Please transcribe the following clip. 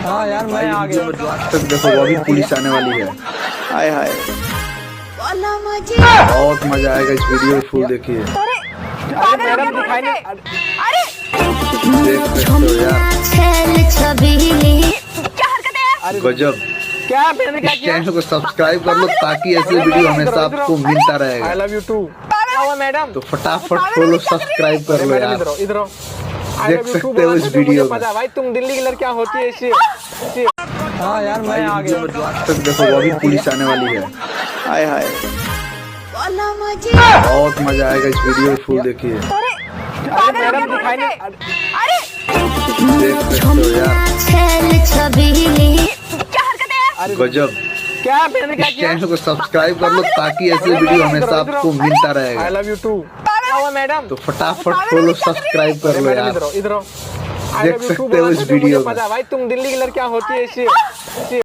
हाँ यार मैं आ गया। तक देखो वो भी पुलिस आने वाली है। हाय हाय बहुत मजा आएगा इस वीडियो में, फुल देखिए। मैडम दिखाई नहीं। देख सकते हो यार, गजब। क्या मैंने क्या इस किया? चैनल को सब्सक्राइब कर लो ताकि ऐसे वीडियो हमेशा आपको मिलता आई रहेगा। Love you too. क्या हुआ मैडम? तो फटाफट फॉलो सब्सक्राइब कर लो मैडम यार। इधर आओ। I देख love you too सकते हो बोला इस था तो वीडियो मुझे में। पता भाई, तुम दिल्ली की लड़कियां होती है इससे। हाँ यार मैं आ गया। तक देखो वो भी पुलिस आने वाली है। हाय हाय बहुत मजा आएगा इस वीडियो में, फुल देखिए। मैडम दिखाई नहीं। देख सकते हो यार, गजब। क्या मैंने क्या इस किया? चैनल को सब्सक्राइब कर लो ताकि ऐसे वीडियो हमेशा आपको मिलता रहेगा। I love you too. क्या हुआ मैडम? तो फटाफट फॉलो सब्सक्राइब कर लो मैडम यार। इधर आओ। I देख love you too सकते हो बोला इस था तो वीडियो मुझे में। पता भाई, तुम दिल्ली की लड़कियां होती है इससे।